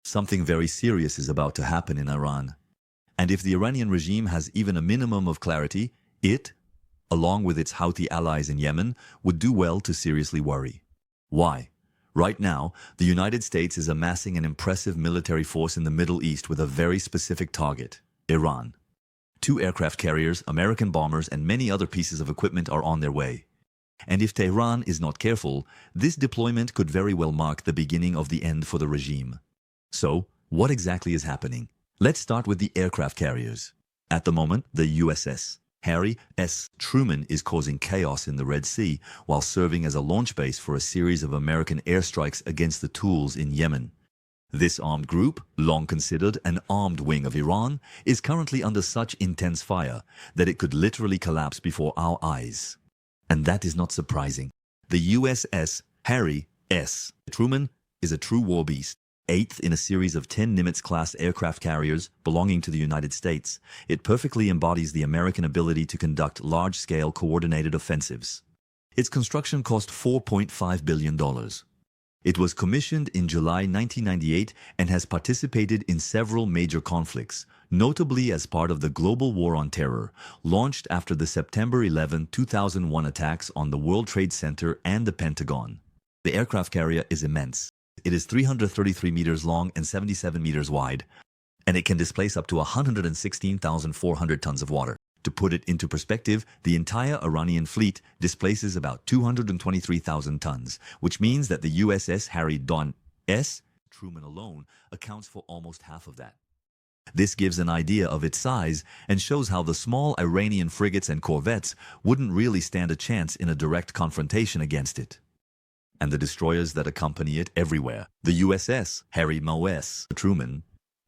Something very serious is about to happen in Iran. And if the Iranian regime has even a minimum of clarity, it, along with its Houthi allies in Yemen, would do well to seriously worry. Why? Right now, the United States is amassing an impressive military force in the Middle East with a very specific target: Iran. 2 aircraft carriers, American bombers, and many other pieces of equipment are on their way. And if Tehran is not careful, this deployment could very well mark the beginning of the end for the regime. So, what exactly is happening? Let's start with the aircraft carriers. At the moment, the USS Harry S. Truman is causing chaos in the Red Sea while serving as a launch base for a series of American airstrikes against the Houthis in Yemen. This armed group, long considered an armed wing of Iran, is currently under such intense fire that it could literally collapse before our eyes. And that is not surprising. The USS Harry S. Truman is a true war beast. 8th in a series of 10 Nimitz-class aircraft carriers belonging to the United States. It perfectly embodies the American ability to conduct large-scale coordinated offensives. Its construction cost $4.5 billion. It was commissioned in July 1998 and has participated in several major conflicts, notably as part of the global war on terror, launched after the September 11, 2001 attacks on the World Trade Center and the Pentagon. The aircraft carrier is immense. It is 333 meters long and 77 meters wide, and it can displace up to 116,400 tons of water. To put it into perspective, the entire Iranian fleet displaces about 223,000 tons, which means that the USS Harry S. Truman alone accounts for almost half of that. This gives an idea of its size and shows how the small Iranian frigates and corvettes wouldn't really stand a chance in a direct confrontation against it. And the destroyers that accompany it everywhere. The USS Harry S. Truman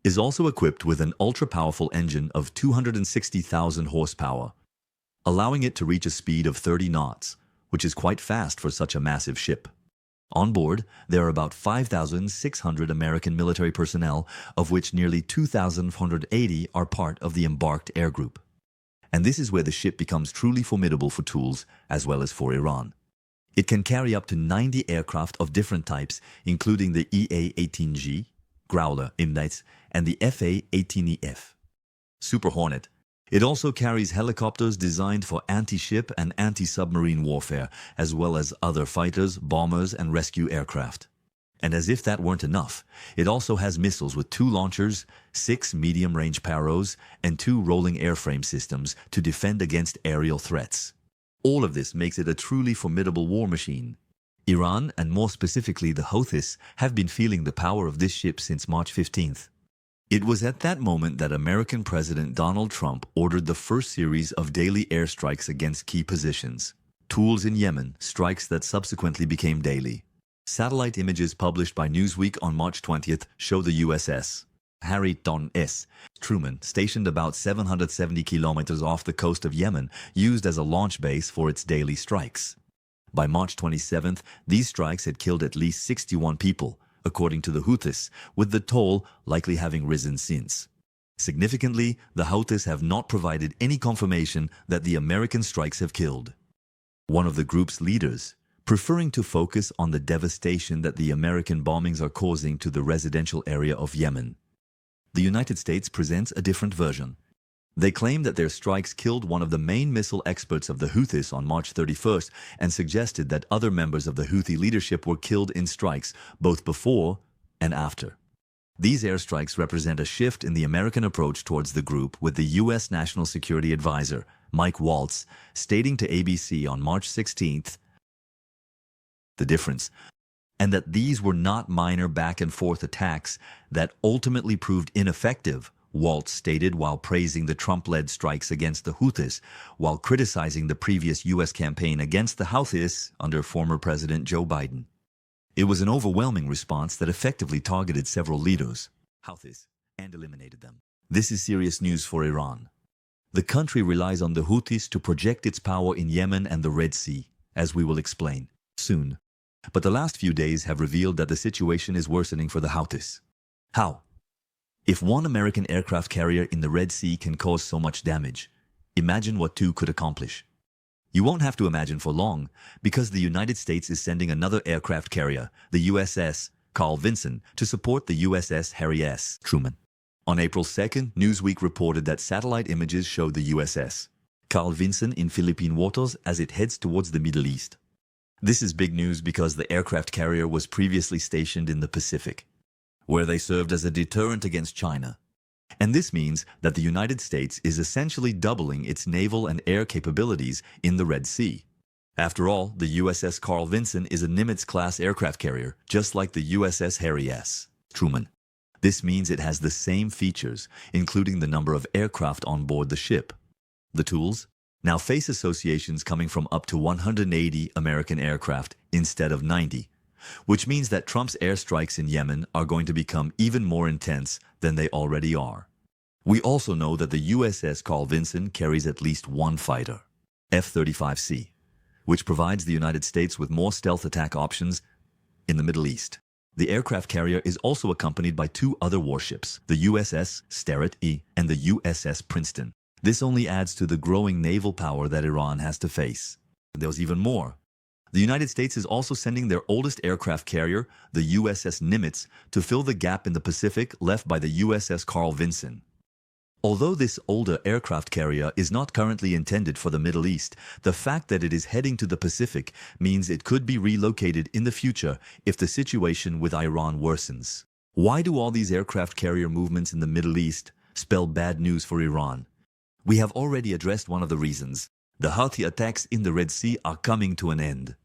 is also equipped with an ultra-powerful engine of 260,000 horsepower, allowing it to reach a speed of 30 knots, which is quite fast for such a massive ship. On board, there are about 5,600 American military personnel, of which nearly 2,480 are part of the embarked air group. And this is where the ship becomes truly formidable for tools as well as for Iran. It can carry up to 90 aircraft of different types, including the EA-18G, Growler Imnites, and the FA-18EF. Super Hornet. It also carries helicopters designed for anti-ship and anti-submarine warfare, as well as other fighters, bombers, and rescue aircraft. And as if that weren't enough, it also has missiles with 2 launchers, 6 medium-range Paros, and 2 rolling airframe systems to defend against aerial threats. All of this makes it a truly formidable war machine. Iran, and more specifically the Houthis, have been feeling the power of this ship since March 15th. It was at that moment that American President Donald Trump ordered the first series of daily airstrikes against key positions. Tools in Yemen, strikes that subsequently became daily. Satellite images published by Newsweek on March 20th show the USS Harry S. Truman, stationed about 770 kilometers off the coast of Yemen, used as a launch base for its daily strikes. By March 27th, these strikes had killed at least 61 people, according to the Houthis, with the toll likely having risen since. Significantly, the Houthis have not provided any confirmation that the American strikes have killed. One of the group's leaders, preferring to focus on the devastation that the American bombings are causing to the residential area of Yemen. The United States presents a different version. They claim that their strikes killed one of the main missile experts of the Houthis on March 31st and suggested that other members of the Houthi leadership were killed in strikes both before and after. These airstrikes represent a shift in the American approach towards the group, with the U.S. National Security Advisor, Mike Waltz, stating to ABC on March 16th the difference, and that these were not minor back-and-forth attacks that ultimately proved ineffective, Waltz stated while praising the Trump-led strikes against the Houthis, while criticizing the previous U.S. campaign against the Houthis under former President Joe Biden. It was an overwhelming response that effectively targeted several leaders, Houthis, and eliminated them. This is serious news for Iran. The country relies on the Houthis to project its power in Yemen and the Red Sea, as we will explain soon. But the last few days have revealed that the situation is worsening for the Houthis. How? If one American aircraft carrier in the Red Sea can cause so much damage, imagine what 2 could accomplish. You won't have to imagine for long, because the United States is sending another aircraft carrier, the USS Carl Vinson, to support the USS Harry S. Truman. On April 2nd, Newsweek reported that satellite images showed the USS Carl Vinson in Philippine waters as it heads towards the Middle East. This is big news because the aircraft carrier was previously stationed in the Pacific, where they served as a deterrent against China. And this means that the United States is essentially doubling its naval and air capabilities in the Red Sea. After all, the USS Carl Vinson is a Nimitz-class aircraft carrier, just like the USS Harry S. Truman. This means it has the same features, including the number of aircraft on board the ship. The tools now face associations coming from up to 180 American aircraft instead of 90, which means that Trump's airstrikes in Yemen are going to become even more intense than they already are. We also know that the USS Carl Vinson carries at least one fighter, F-35C, which provides the United States with more stealth attack options in the Middle East. The aircraft carrier is also accompanied by two other warships, the USS Sterett E and the USS Princeton. This only adds to the growing naval power that Iran has to face. There's even more. The United States is also sending their oldest aircraft carrier, the USS Nimitz, to fill the gap in the Pacific left by the USS Carl Vinson. Although this older aircraft carrier is not currently intended for the Middle East, the fact that it is heading to the Pacific means it could be relocated in the future if the situation with Iran worsens. Why do all these aircraft carrier movements in the Middle East spell bad news for Iran? We have already addressed one of the reasons. The Houthi attacks in the Red Sea are coming to an end.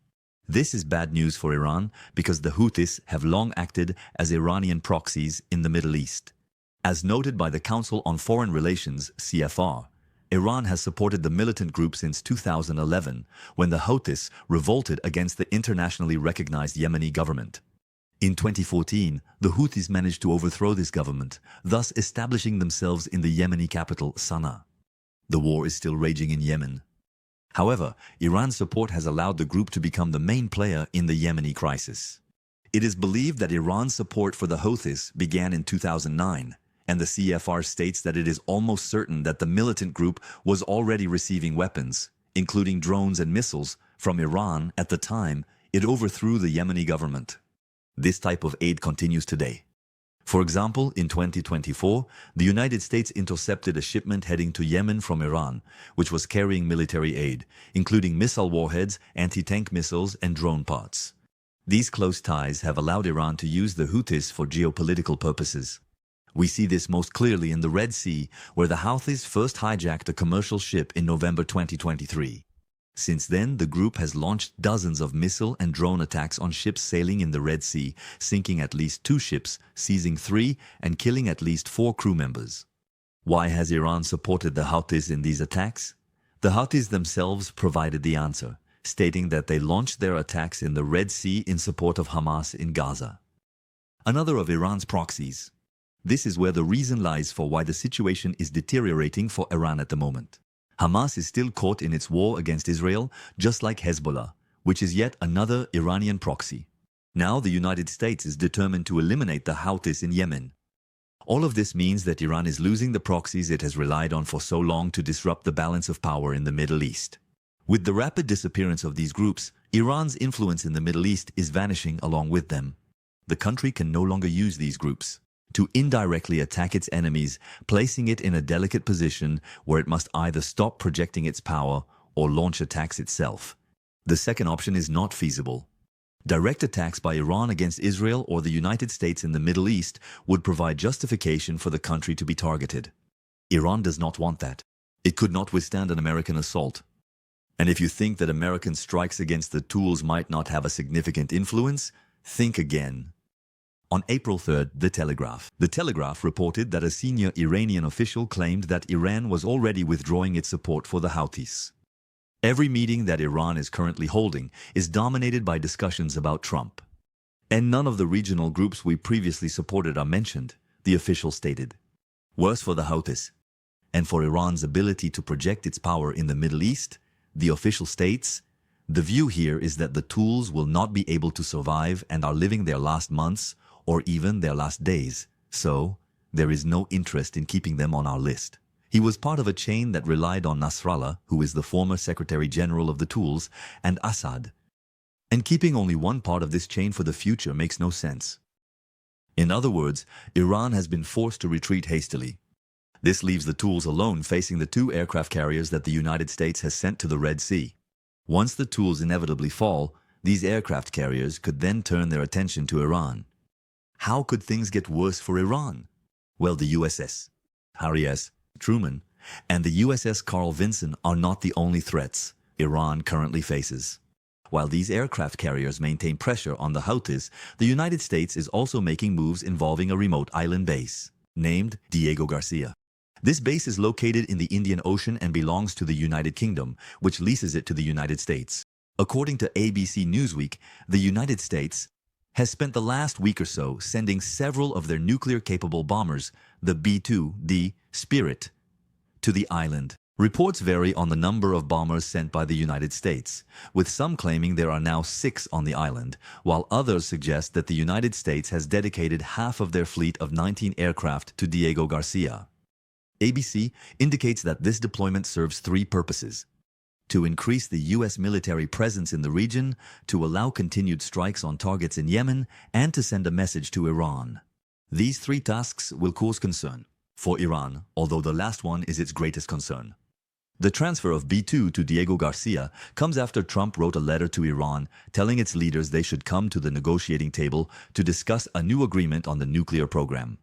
This is bad news for Iran because the Houthis have long acted as Iranian proxies in the Middle East. As noted by the Council on Foreign Relations, CFR, Iran has supported the militant group since 2011, when the Houthis revolted against the internationally recognized Yemeni government. In 2014, the Houthis managed to overthrow this government, thus establishing themselves in the Yemeni capital, Sana'a. The war is still raging in Yemen. However, Iran's support has allowed the group to become the main player in the Yemeni crisis. It is believed that Iran's support for the Houthis began in 2009, and the CFR states that it is almost certain that the militant group was already receiving weapons, including drones and missiles, from Iran at the time it overthrew the Yemeni government. This type of aid continues today. For example, in 2024, the United States intercepted a shipment heading to Yemen from Iran, which was carrying military aid, including missile warheads, anti-tank missiles, and drone parts. These close ties have allowed Iran to use the Houthis for geopolitical purposes. We see this most clearly in the Red Sea, where the Houthis first hijacked a commercial ship in November 2023. Since then, the group has launched dozens of missile and drone attacks on ships sailing in the Red Sea, sinking at least 2 ships, seizing 3, and killing at least 4 crew members. Why has Iran supported the Houthis in these attacks? The Houthis themselves provided the answer, stating that they launched their attacks in the Red Sea in support of Hamas in Gaza. Another of Iran's proxies. This is where the reason lies for why the situation is deteriorating for Iran at the moment. Hamas is still caught in its war against Israel, just like Hezbollah, which is yet another Iranian proxy. Now the United States is determined to eliminate the Houthis in Yemen. All of this means that Iran is losing the proxies it has relied on for so long to disrupt the balance of power in the Middle East. With the rapid disappearance of these groups, Iran's influence in the Middle East is vanishing along with them. The country can no longer use these groups to indirectly attack its enemies, placing it in a delicate position where it must either stop projecting its power or launch attacks itself. The second option is not feasible. Direct attacks by Iran against Israel or the United States in the Middle East would provide justification for the country to be targeted. Iran does not want that. It could not withstand an American assault. And if you think that American strikes against the tools might not have a significant influence, think again. On April 3rd, The Telegraph reported that a senior Iranian official claimed that Iran was already withdrawing its support for the Houthis. Every meeting that Iran is currently holding is dominated by discussions about Trump. And none of the regional groups we previously supported are mentioned, the official stated. Worse for the Houthis, and for Iran's ability to project its power in the Middle East, the official states, the view here is that the tools will not be able to survive and are living their last months or even their last days, so there is no interest in keeping them on our list. He was part of a chain that relied on Nasrallah, who is the former Secretary General of the tools, and Assad. And keeping only one part of this chain for the future makes no sense. In other words, Iran has been forced to retreat hastily. This leaves the tools alone facing the two aircraft carriers that the United States has sent to the Red Sea. Once the tools inevitably fall, these aircraft carriers could then turn their attention to Iran. How could things get worse for Iran? Well, the USS Harry S. Truman and the USS Carl Vinson are not the only threats Iran currently faces. While these aircraft carriers maintain pressure on the Houthis, the United States is also making moves involving a remote island base, named Diego Garcia. This base is located in the Indian Ocean and belongs to the United Kingdom, which leases it to the United States. According to ABC Newsweek, the United States has spent the last week or so sending several of their nuclear-capable bombers, the B-2D Spirit, to the island. Reports vary on the number of bombers sent by the United States, with some claiming there are now 6 on the island, while others suggest that the United States has dedicated half of their fleet of 19 aircraft to Diego Garcia. ABC indicates that this deployment serves 3 purposes: to increase the U.S. military presence in the region, to allow continued strikes on targets in Yemen, and to send a message to Iran. These 3 tasks will cause concern for Iran, although the last one is its greatest concern. The transfer of B-2 to Diego Garcia comes after Trump wrote a letter to Iran telling its leaders they should come to the negotiating table to discuss a new agreement on the nuclear program.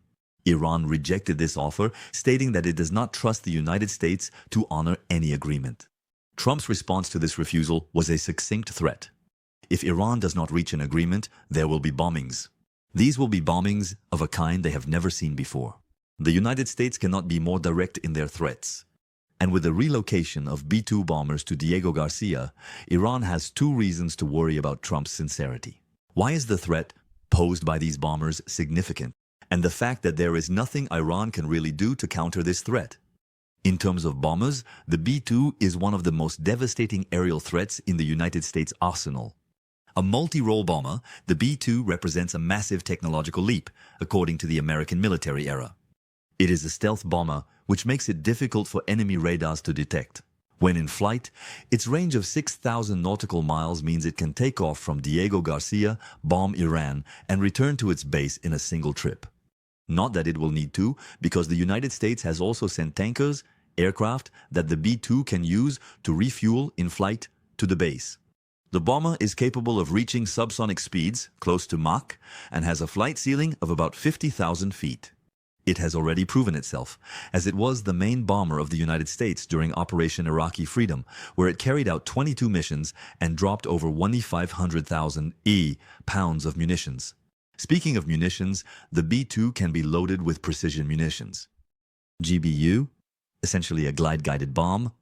Iran rejected this offer, stating that it does not trust the United States to honor any agreement. Trump's response to this refusal was a succinct threat. If Iran does not reach an agreement, there will be bombings. These will be bombings of a kind they have never seen before. The United States cannot be more direct in their threats. And with the relocation of B-2 bombers to Diego Garcia, Iran has 2 reasons to worry about Trump's sincerity. Why is the threat posed by these bombers significant? And the fact that there is nothing Iran can really do to counter this threat. In terms of bombers, the B-2 is one of the most devastating aerial threats in the United States arsenal. A multi-role bomber, the B-2 represents a massive technological leap, according to the American military era. It is a stealth bomber, which makes it difficult for enemy radars to detect. When in flight, its range of 6,000 nautical miles means it can take off from Diego Garcia, bomb Iran, and return to its base in a single trip. Not that it will need to, because the United States has also sent tankers, aircraft that the B-2 can use to refuel in flight to the base. The bomber is capable of reaching subsonic speeds, close to Mach, and has a flight ceiling of about 50,000 feet. It has already proven itself, as it was the main bomber of the United States during Operation Iraqi Freedom, where it carried out 22 missions and dropped over 1,500,000 pounds of munitions. Speaking of munitions, the B-2 can be loaded with precision munitions. GBU, essentially a glide-guided bomb,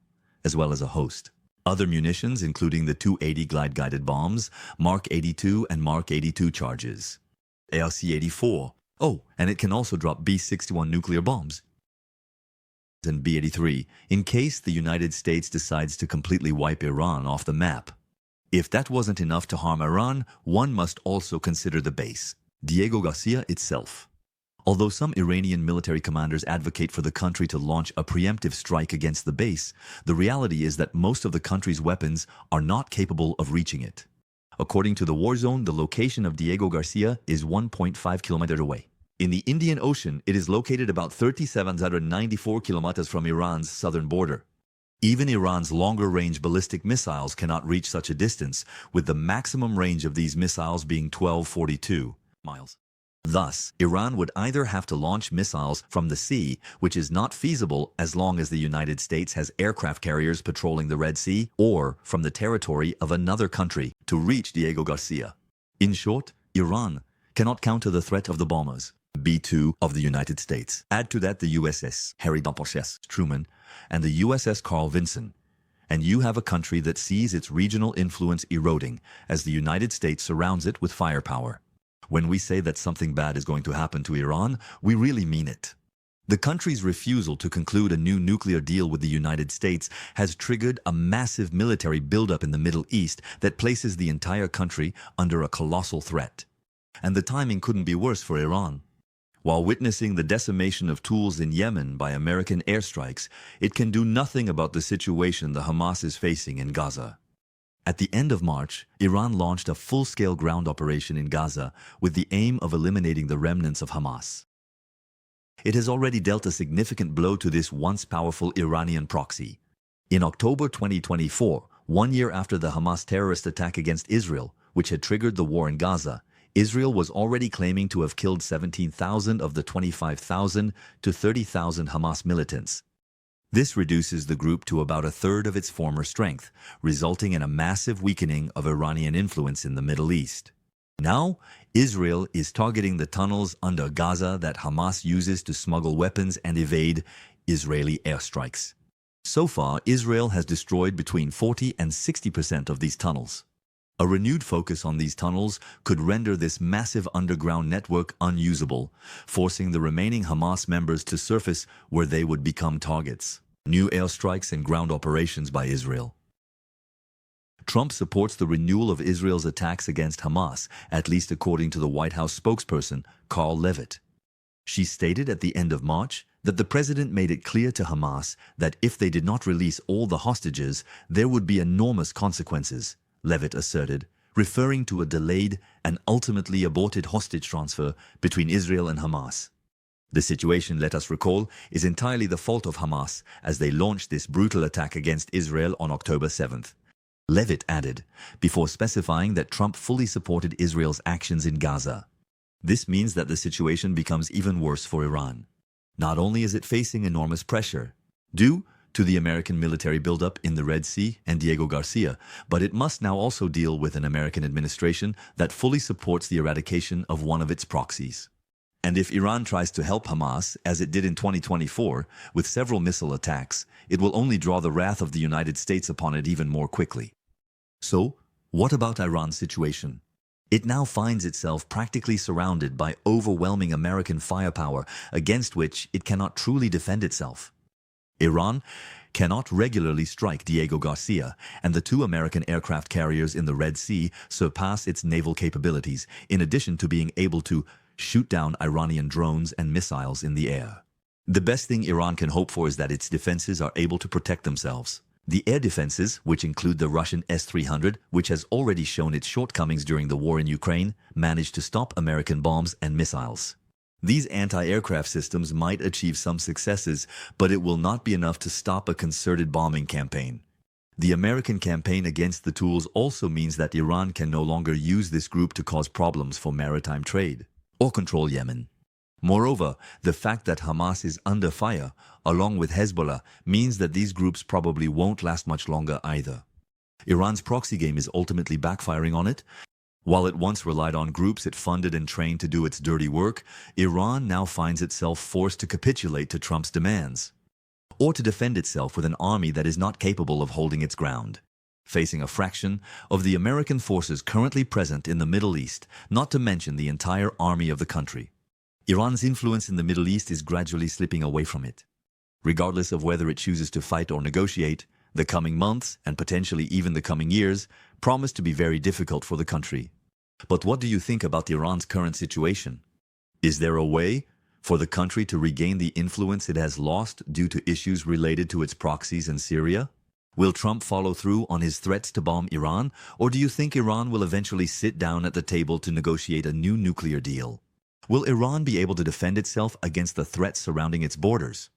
as well as a host. Other munitions, including the 280 glide-guided bombs, Mark 82 and Mark 82 charges. ARC-84. Oh, and it can also drop B-61 nuclear bombs. And B-83, in case the United States decides to completely wipe Iran off the map. If that wasn't enough to harm Iran, one must also consider the base, Diego Garcia itself. Although some Iranian military commanders advocate for the country to launch a preemptive strike against the base, the reality is that most of the country's weapons are not capable of reaching it. According to the war zone, the location of Diego Garcia is 1.5 kilometers away. In the Indian Ocean, it is located about 3,794 kilometers from Iran's southern border. Even Iran's longer-range ballistic missiles cannot reach such a distance, with the maximum range of these missiles being 1,242 miles. Thus, Iran would either have to launch missiles from the sea, which is not feasible as long as the United States has aircraft carriers patrolling the Red Sea, or from the territory of another country to reach Diego Garcia. In short, Iran cannot counter the threat of the bombers, B-2 of the United States. Add to that the USS Harry S. Truman and the USS Carl Vinson, and you have a country that sees its regional influence eroding as the United States surrounds it with firepower. When we say that something bad is going to happen to Iran, we really mean it. The country's refusal to conclude a new nuclear deal with the United States has triggered a massive military buildup in the Middle East that places the entire country under a colossal threat. And the timing couldn't be worse for Iran. While witnessing the decimation of tools in Yemen by American airstrikes, it can do nothing about the situation the Hamas is facing in Gaza. At the end of March, Iran launched a full-scale ground operation in Gaza with the aim of eliminating the remnants of Hamas. It has already dealt a significant blow to this once powerful Iranian proxy. In October 2024, 1 year after the Hamas terrorist attack against Israel, which had triggered the war in Gaza, Israel was already claiming to have killed 17,000 of the 25,000 to 30,000 Hamas militants. This reduces the group to about a third of its former strength, resulting in a massive weakening of Iranian influence in the Middle East. Now, Israel is targeting the tunnels under Gaza that Hamas uses to smuggle weapons and evade Israeli airstrikes. So far, Israel has destroyed between 40 and 60% of these tunnels. A renewed focus on these tunnels could render this massive underground network unusable, forcing the remaining Hamas members to surface where they would become targets. New airstrikes and ground operations by Israel. Trump supports the renewal of Israel's attacks against Hamas, at least according to the White House spokesperson, Carl Levitt. She stated at the end of March that the president made it clear to Hamas that if they did not release all the hostages, there would be enormous consequences, Levitt asserted, referring to a delayed and ultimately aborted hostage transfer between Israel and Hamas. The situation, let us recall, is entirely the fault of Hamas as they launched this brutal attack against Israel on October 7th. Levitt added, before specifying that Trump fully supported Israel's actions in Gaza. This means that the situation becomes even worse for Iran. Not only is it facing enormous pressure, due to the American military buildup in the Red Sea and Diego Garcia, but it must now also deal with an American administration that fully supports the eradication of one of its proxies. And if Iran tries to help Hamas, as it did in 2024, with several missile attacks, it will only draw the wrath of the United States upon it even more quickly. So, what about Iran's situation? It now finds itself practically surrounded by overwhelming American firepower against which it cannot truly defend itself. Iran cannot regularly strike Diego Garcia, and the 2 American aircraft carriers in the Red Sea surpass its naval capabilities, in addition to being able to shoot down Iranian drones and missiles in the air. The best thing Iran can hope for is that its defenses are able to protect themselves. The air defenses, which include the Russian S-300, which has already shown its shortcomings during the war in Ukraine, managed to stop American bombs and missiles. These anti-aircraft systems might achieve some successes, but it will not be enough to stop a concerted bombing campaign. The American campaign against the tools also means that Iran can no longer use this group to cause problems for maritime trade or control Yemen. Moreover, the fact that Hamas is under fire, along with Hezbollah, means that these groups probably won't last much longer either. Iran's proxy game is ultimately backfiring on it. While it once relied on groups it funded and trained to do its dirty work, Iran now finds itself forced to capitulate to Trump's demands, or to defend itself with an army that is not capable of holding its ground, facing a fraction of the American forces currently present in the Middle East, not to mention the entire army of the country. Iran's influence in the Middle East is gradually slipping away from it. Regardless of whether it chooses to fight or negotiate, the coming months, and potentially even the coming years, promise to be very difficult for the country. But what do you think about Iran's current situation? Is there a way for the country to regain the influence it has lost due to issues related to its proxies in Syria? Will Trump follow through on his threats to bomb Iran, or do you think Iran will eventually sit down at the table to negotiate a new nuclear deal? Will Iran be able to defend itself against the threats surrounding its borders?